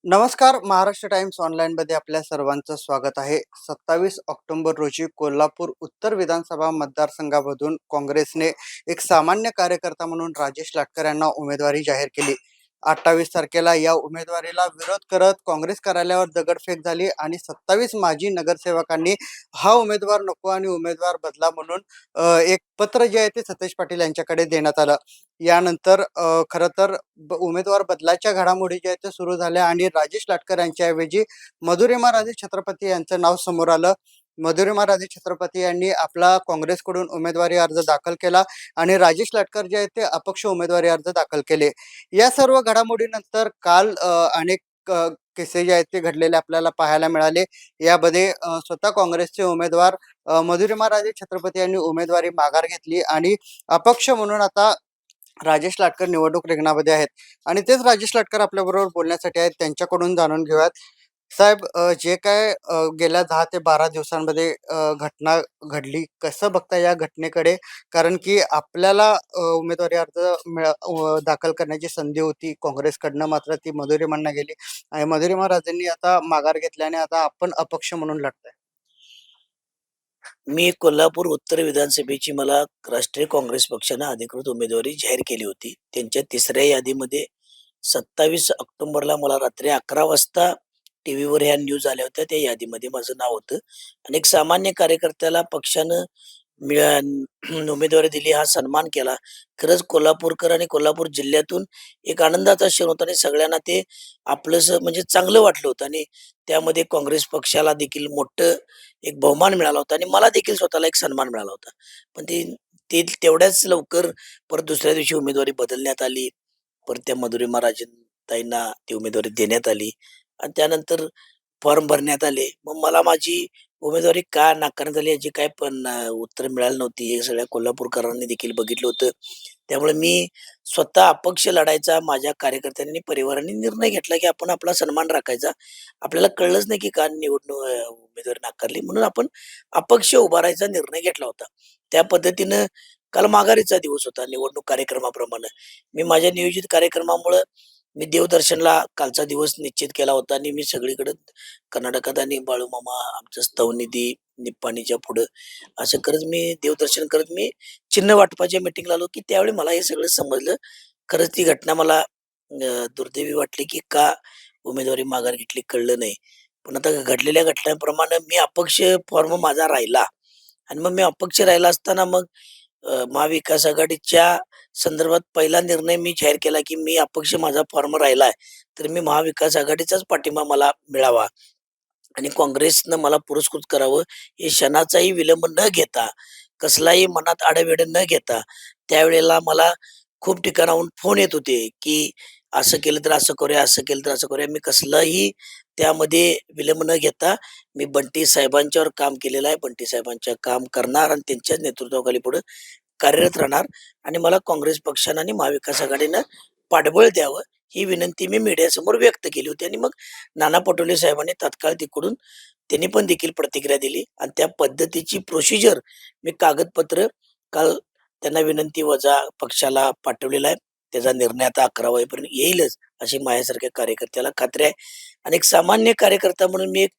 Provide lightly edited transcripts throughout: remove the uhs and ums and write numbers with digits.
नमस्कार. महाराष्ट्र टाइम्स ऑनलाईनमध्ये आपल्या सर्वांचं स्वागत आहे. 27 ऑक्टोबर रोजी कोल्हापूर उत्तर विधानसभा मतदारसंघामधून काँग्रेसने एक सामान्य कार्यकर्ता म्हणून राजेश लाटकर यांना उमेदवारी जाहीर केली. 28 तारखेला या उमेदवारीला विरोध करत काँग्रेस कार्यालयावर दगडफेक झाली आणि 27 माजी नगरसेवकांनी हा उमेदवार नको आणि उमेदवार बदला म्हणून एक पत्र जे आहे ते सतेज पाटील यांच्याकडे देण्यात आलं. यानंतर खरं तर उमेदवार बदलाच्या घडामोडी ज्या आहेत त्या सुरू झाल्या आणि राजेश लाटकर यांच्याऐवजी मधुरिमा राजे छत्रपती यांचं नाव समोर आलं. मधुरिमा राजे छत्रपती यांनी आपला काँग्रेसकडून उमेदवारी अर्ज दाखल केला आणि राजेश लाटकर जे आहेत ते अपक्ष उमेदवारी अर्ज दाखल केले. या सर्व घडामोडीनंतर काल अनेक किस्से जे आहेत ते घडलेले आपल्याला पाहायला मिळाले. यामध्ये स्वतः काँग्रेसचे उमेदवार मधुरिमा राजे छत्रपती यांनी उमेदवारी माघार घेतली आणि अपक्ष म्हणून आता राजेश लाटकर निवडणूक रिंगणामध्ये आहेत आणि तेच राजेश लाटकर आपल्याबरोबर बोलण्यासाठी आहेत. त्यांच्याकडून जाणून घेऊयात. साहेब, जे काय गेल्या 10 ते 12 दिवसांमध्ये घटना घडली, कसं बघता या घटनेकडे? कारण की आपल्याला उमेदवारी अर्ज दाखल करण्याची संधी होती काँग्रेसकडनं, मात्र ती मधुरिमांना गेली आणि मधुरिमा राजेंनी आता माघार घेतल्याने आता आपण अपक्ष म्हणून लढताय. मी कोल्हापूर उत्तर विधानसभेची मला राष्ट्रीय काँग्रेस पक्षानं अधिकृत उमेदवारी जाहीर केली होती. त्यांच्या तिसऱ्या यादीमध्ये 27 ऑक्टोबरला मला रात्री 11 वाजता टीव्हीवर ह्या न्यूज आल्या होत्या. त्या यादीमध्ये माझं नाव होतं आणि एक सामान्य कार्यकर्त्याला पक्षानं उमेदवारी दिली, हा सन्मान केला. खरंच कोल्हापूरकर आणि कोल्हापूर जिल्ह्यातून एक आनंदाचा क्षण होता आणि सगळ्यांना ते आपलंसं म्हणजे चांगलं वाटलं होतं आणि त्यामध्ये काँग्रेस पक्षाला देखील मोठं एक बहुमान मिळाला होता आणि मला देखील स्वतःला एक सन्मान मिळाला होता. पण ते ते तेवढ्याच लवकर परत दुसऱ्या दिवशी उमेदवारी बदलण्यात आली. परत त्या मधुरिमा राजेताईंना ती उमेदवारी देण्यात आली आणि त्यानंतर फॉर्म भरण्यात आले. मग मला माझी उमेदवारी का नाकारण्यात आली याची काही पण उत्तर मिळाली नव्हती. हे सगळ्या कोल्हापूरकरांनी देखील बघितलं होतं. त्यामुळे मी स्वतः अपक्ष लढायचा माझ्या कार्यकर्त्यांनी, परिवाराने निर्णय घेतला, की आपण आपला सन्मान राखायचा. आपल्याला कळलंच नाही, की का उमेदवारी नाकारली म्हणून आपण अपक्ष उभा राहायचा निर्णय घेतला होता. त्या पद्धतीनं काल माघारीचा दिवस होता निवडणूक कार्यक्रमाप्रमाणे. मी माझ्या नियोजित कार्यक्रमामुळं मी देवदर्शनला कालचा दिवस निश्चित केला होता आणि मी सगळीकडे कर्नाटकात आणि बाळूमामा, आमचं स्तवनिधी, निप्पाणीच्या पुढं असं करत मी देवदर्शन करत मी चिन्ह वाटपाच्या मीटिंगला आलो, की त्यावेळी मला हे सगळं समजलं. खरंच ती घटना मला दुर्दैवी वाटली, की का उमेदवारी माघार घेतली कळलं नाही. पण आता घडलेल्या घटनांप्रमाणे मी अपक्ष फॉर्म माझा राहिला आणि मग मी अपक्ष राहिला असताना मग महाविकास आघाडीच्या संदर्भात पहिला निर्णय मी जाहीर केला, की मी अपक्ष माझा फॉर्म राहिलाय, तर मी महाविकास आघाडीचाच पाठिंबा मला मिळावा आणि काँग्रेसनं मला पुरस्कृत करावं, हे क्षणाचाही विलंब न घेता, कसलाही मनात आढेवेढे न घेता, त्यावेळेला मला खूप ठिकाणाहून फोन येत होते, की असं केलं तर असं करूया, असं केलं तर असं करूया. मी कसलाही त्यामध्ये विलंब न घेता मी बंटी साहेबांच्यावर काम केलेलं आहे. बंटी साहेबांचं काम करणार आणि त्यांच्याच नेतृत्वाखाली पुढे कार्यरत राहणार आणि मला काँग्रेस पक्षानं आणि महाविकास आघाडीनं पाठबळ द्यावं, ही विनंती मी मीडियासमोर व्यक्त केली होती आणि मग नाना पटोले साहेबांनी तात्काळ तिकडून त्यांनी पण देखील प्रतिक्रिया दिली आणि त्या पद्धतीची प्रोसिजर मी कागदपत्र काल त्यांना विनंती वजा पक्षाला पाठवलेला आहे. त्याचा निर्णय आता 11 वाजेपर्यंत येईलच, अशी माझ्यासारख्या कार्यकर्त्याला खात्री आहे. आणि एक सामान्य कार्यकर्ता म्हणून मी एक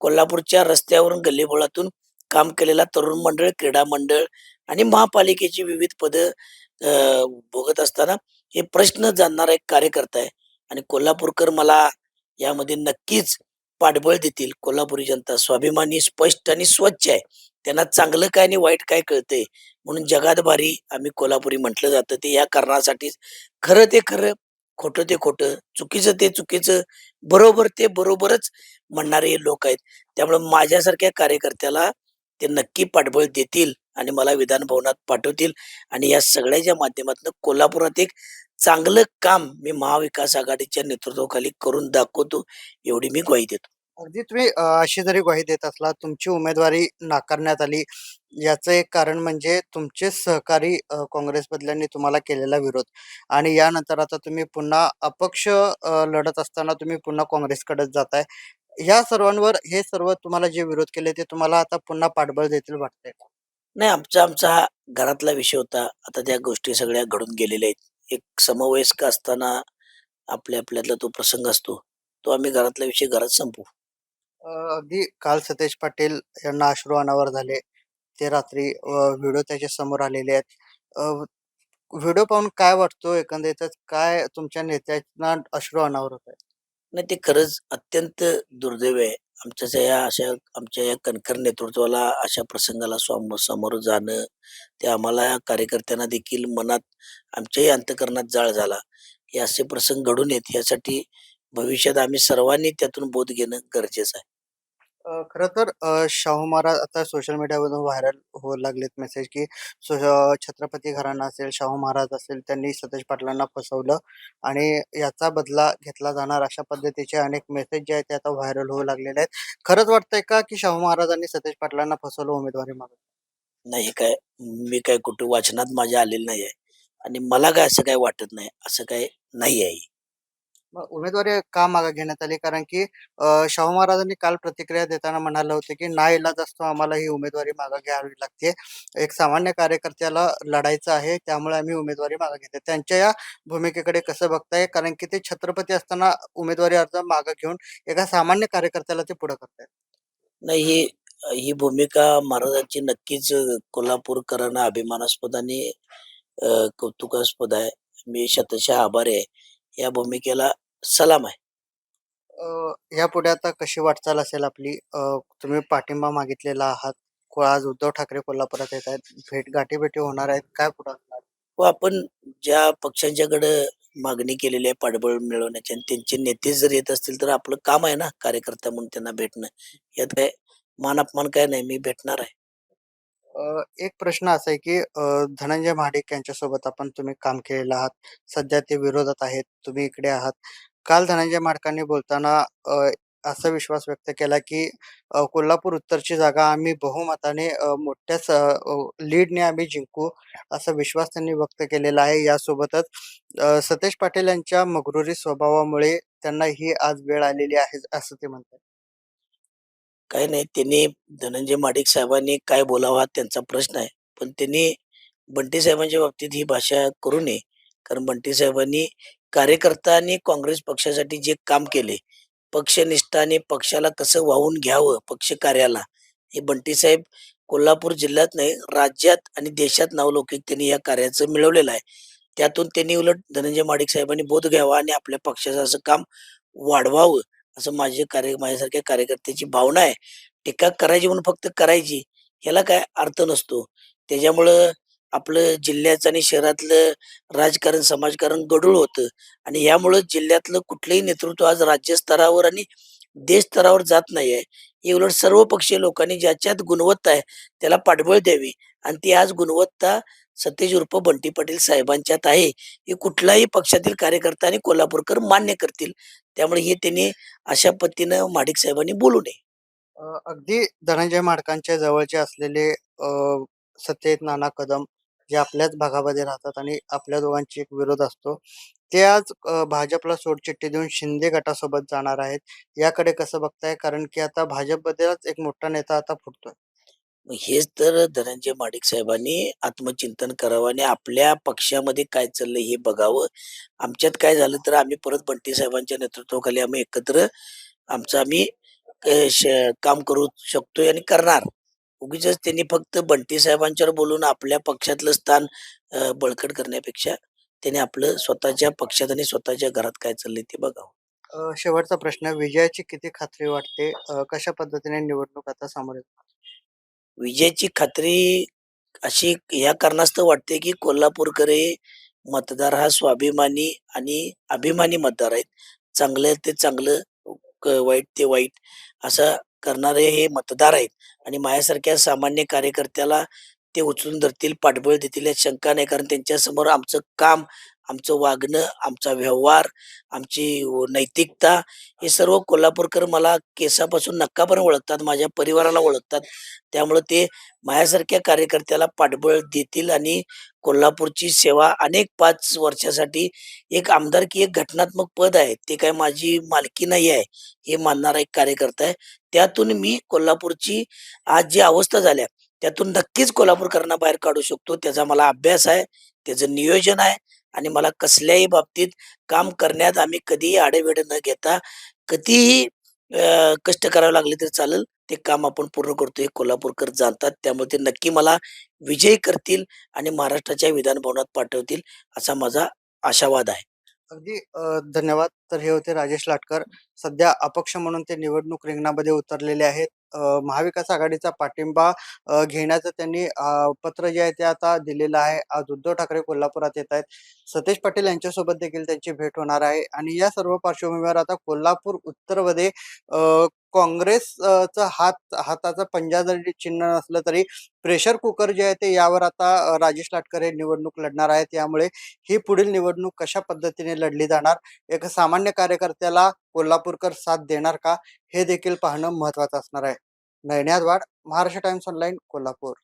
कोल्हापूरच्या रस्त्यावरून गल्लीबोळातून काम केलेला तरुण मंडळ, क्रीडा मंडळ आणि महापालिकेची विविध पदं भोगत असताना हे प्रश्न जाणणारा एक कार्यकर्ता आहे आणि कोल्हापूरकर मला यामध्ये नक्कीच पाठबळ देतील. कोल्हापुरी जनता स्वाभिमानी, स्पष्ट आणि स्वच्छ आहे. त्यांना चांगलं काय आणि वाईट काय कळतंय. म्हणून जगात भारी आम्ही कोल्हापुरी म्हटलं जातं. ते या कारणासाठीच खरं ते खरं, खोटं ते खोटं, चुकीचं ते चुकीचं, बरोबर ते बरोबरच म्हणणारे हे लोक आहेत. त्यामुळे माझ्यासारख्या कार्यकर्त्याला ते नक्की पाठबळ देतील आणि मला विधान भवनात पाठवतील आणि या सगळ्याच्या माध्यमातून कोल्हापुरात एक चांगलं काम मी महाविकास आघाडीच्या नेतृत्वाखाली करून दाखवतो, एवढी मी ग्वाही देतो. अगदी तुम्ही अशी जरी ग्वाही देत असला, तुमची उमेदवारी नाकारण्यात आली, याचं एक कारण म्हणजे तुमचे सहकारी काँग्रेसमधल्यांनी तुम्हाला केलेला विरोध आणि यानंतर आता तुम्ही पुन्हा अपक्ष लढत असताना तुम्ही पुन्हा काँग्रेसकडेच जाताय. ह्या सर्वांवर हे सर्व तुम्हाला जे विरोध केले ते तुम्हाला आता पुन्हा पाठबळ देतील वाटतंय का? नाही, आमचा आमचा हा घरातला विषय होता. आता त्या गोष्टी सगळ्या घडून गेलेल्या आहेत. एक समवयस्क असताना आपल्यातला तो प्रसंग असतो. तो आम्ही घरातला विषय घरात संपवू. अगदी काल सतेज पाटील यांना अश्रू अनावर झाले. ते रात्री व्हिडिओ त्याच्या समोर आलेले आहेत. व्हिडिओ पाहून काय वाटतो एकंदरीतच काय तुमच्या नेत्यांना अश्रू अनावर होत आहे? नाही, ते खरंच अत्यंत दुर्दैव आहे. आमच्या या कणखर नेतृत्वाला अशा प्रसंगाला सामोरं जाणं, ते आम्हाला कार्यकर्त्यांना देखील मनात, आमच्याही अंतःकरणात जाळ झाला. हे असे प्रसंग घडू नयेत यासाठी भविष्यात आम्ही सर्वांनी त्यातून बोध घेणं गरजेचं आहे. खरं तर शाहू महाराज आता सोशल मीडियावरून व्हायरल होऊ लागलेत मेसेज, की छत्रपती घराणं असेल, शाहू महाराज असेल, त्यांनी सतेज पाटलांना फसवलं आणि याचा बदला घेतला जाणार अशा पद्धतीचे अनेक मेसेज जे आहेत ते आता व्हायरल होऊ लागलेले आहेत. खरंच वाटतंय का, की शाहू महाराजांनी सतेज पाटलांना फसवलं उमेदवारी मागे? नाही, हे काय, मी काय कुठे वाचनात माझ्या आलेलं नाही आहे आणि मला काय असं काही वाटत नाही. असं काही नाही आहे. मग उमेदवारी का मागे घेण्यात आली? कारण की शाहू महाराजांनी काल प्रतिक्रिया देताना म्हणाले होते, की नाईलाज असतो आम्हाला ही उमेदवारी मागे घ्यावी लागते. एक सामान्य कार्यकर्त्याला लढायचं आहे, त्यामुळे आम्ही उमेदवारी मागे घेतो. त्यांच्या या भूमिकेकडे कसं बघताय? कारण की ते छत्रपती असताना उमेदवारी अर्ज मागे घेऊन एका सामान्य कार्यकर्त्याला ते पुढे करतायत. नाही, ही ही भूमिका महाराजांची नक्कीच कोल्हापूरकरांना अभिमानास्पद आणि कौतुकास्पद आहे. मी शतशः आभारी आहे. या भूमिकेला सलाम आहे. यापुढे आता कशी वाटचाल असेल आपली? तुम्ही पाठिंबा मागितलेला आहात. आज उद्धव ठाकरे कोल्हापुरात येत आहेत. गाठीभेटी होणार आहेत. काय पुढे असणार? व आपण ज्या पक्षांच्याकडं मागणी केलेली आहे पाठबळ मिळवण्याची आणि त्यांचे नेते जर येत असतील तर आपलं काम आहे ना कार्यकर्ता म्हणून त्यांना भेटणं. यात काय मान अपमान काय नाही. मी भेटणार आहे. एक प्रश्न असा आहे, की धनंजय महाडिक यांच्यासोबत तुम्ही काम केलेलं आहात. सध्या ते विरोधात आहेत, तुम्ही इकडे आहात. काल धनंजय महाडिकांनी बोलताना असा विश्वास व्यक्त केला, की कोल्हापूर उत्तरची जागा आम्ही बहुमताने लीडने आम्ही जिंकू, असा विश्वास त्यांनी व्यक्त केलेला आहे. यासोबतच सतेज पाटील यांच्या मग्रुरी स्वभावामुळे त्यांना ही आज वेळ आलेली आहे, असं ते म्हणतात. काही नाही, त्यांनी धनंजय महाडिक साहेबांनी काय बोलावं हा त्यांचा प्रश्न आहे. पण त्यांनी बंटी साहेबांच्या बाबतीत ही भाषा करू नये. कारण बंटी साहेबांनी कार्यकर्ता आणि काँग्रेस पक्षासाठी जे काम केले, पक्षनिष्ठा आणि पक्षाला कसं वाहून घ्यावं पक्षकार्याला, हे बंटी साहेब कोल्हापूर जिल्ह्यात नाही, राज्यात आणि देशात नावलौकिक त्यांनी या कार्याचं मिळवलेलं आहे. त्यातून त्यांनी उलट धनंजय महाडिक साहेबांनी बोध घ्यावा आणि आपल्या पक्षाचं असं काम वाढवावं, असं माझ्यासारख्या कार्यकर्त्याची भावना आहे. टीका करायची म्हणून फक्त करायची, ह्याला काय अर्थ नसतो. त्याच्यामुळं आपलं जिल्ह्याचं आणि शहरातलं राजकारण, समाजकारण गढूळ होतं आणि यामुळं जिल्ह्यातलं कुठलंही नेतृत्व आज राज्य स्तरावर आणि देश स्तरावर जात नाहीये. हे उलट सर्वपक्षीय लोकांनी ज्याच्यात गुणवत्ता आहे, त्याला पाठबळ द्यावी आणि ती आज गुणवत्ता सतेज उर्फ बंटी पाटील साहेबांच्यात आहे. हे कुठलाही पक्षातील कार्यकर्ता आणि कोल्हापूरकर मान्य करतील. त्यामुळे हे त्यांनी अशा पद्धतीनं महाडिक साहेबांनी बोलू नये. अगदी धनंजय माडकांच्या जवळचे असलेले सत्यजित नाना कदम, जे आपल्याच भागामध्ये राहतात आणि आपल्या दोघांची एक विरोध असतो. ते आज भाजपला सोडचिठ्ठी देऊन शिंदे गटासोबत जाणार आहेत. याकडे कसं बघताय? कारण की आता भाजपबद्दलच एक मोठा नेता आता फुटतोय. मग हेच तर धनंजय महाडिक साहेबांनी आत्मचिंतन करावं आणि आपल्या पक्षामध्ये काय चाललंय हे बघावं. आमच्यात काय झालं तर आम्ही परत बंटी साहेबांच्या नेतृत्वाखाली आम्ही एकत्र आमचं आम्ही काम करू शकतोय आणि करणार. उगीचच त्यांनी फक्त बंटी साहेबांच्यावर बोलून आपल्या पक्षातलं स्थान बळकट करण्यापेक्षा त्याने आपलं स्वतःच्या पक्षात आणि स्वतःच्या घरात काय चाललंय ते बघावं. शेवटचा प्रश्न, विजयाची किती खात्री वाटते? कशा पद्धतीने निवडणूक आता सामोरे विजयाची खात्री अशी या कारणास्तव वाटते, की कोल्हापूरकर हे मतदार हा स्वाभिमानी आणि अभिमानी मतदार आहेत. चांगलं ते चांगलं, वाईट ते वाईट असं करणारे हे मतदार आहेत आणि माझ्यासारख्या सामान्य कार्यकर्त्याला ते उचलून धरतील, पाठबळ देतील यात शंका नाही. कारण त्यांच्यासमोर आमचं काम, आमचं वागणं, आमचा व्यवहार, आमची नैतिकता हे सर्व कोल्हापूरकर मला केसापासून नक्कापर्यंत ओळखतात, माझ्या परिवाराला ओळखतात. त्यामुळं ते माझ्यासारख्या कार्यकर्त्याला पाठबळ देतील आणि कोल्हापूरची सेवा अनेक 5 वर्षासाठी एक आमदारकी एक घटनात्मक पद आहे. ते काय माझी मालकी नाही आहे, हे मानणारा एक कार्यकर्ता आहे. त्यातून मी कोल्हापूरची आज जी अवस्था झाल्या, त्यातून नक्कीच कोल्हापूरकरांना बाहेर काढू शकतो. त्याचा मला अभ्यास आहे, त्याचं नियोजन आहे आणि मला कसल्याही बाबतीत काम करण्यात आम्ही कधीही आढेवेढे न घेता कितीही कष्ट करावे लागले तरी चालेल, ते काम आपण पूर्ण करतो हे कोल्हापूरकर जाणतात. त्यामुळे ते नक्की मला विजयी करतील आणि महाराष्ट्राच्या विधान भवनात पाठवतील, असा माझा आशावाद आहे. अगदी धन्यवाद. तर हे होते राजेश लाटकर. सध्या अपक्ष म्हणून ते निवडणूक रिंगणामध्ये उतरलेले आहेत. महाविकास आघाडीचा पाठिंबा घेण्याचं त्यांनी पत्र जे आहे ते आता दिलेलं आहे. आज उद्धव ठाकरे कोल्हापुरात येत आहेत. सतेज पाटील यांच्यासोबत देखील त्यांची भेट होणार आहे आणि या सर्व पार्श्वभूमीवर आता कोल्हापूर उत्तरमध्ये काँग्रेसचा हाताचा पंजा जरी चिन्ह नसलं तरी प्रेशर कुकर जे आहे ते यावर आता राजेश लाटकर हे निवडणूक लढणार आहेत. त्यामुळे ही पुढील निवडणूक कशा पद्धतीने लढली जाणार, एक सामान्य कार्यकर्त्याला कोल्हापूरकर साथ देणार का, हे देखील पाहणं महत्त्वाचं असणार आहे. नयनाद वाड, महाराष्ट्र टाइम्स ऑनलाईन, कोल्हापूर.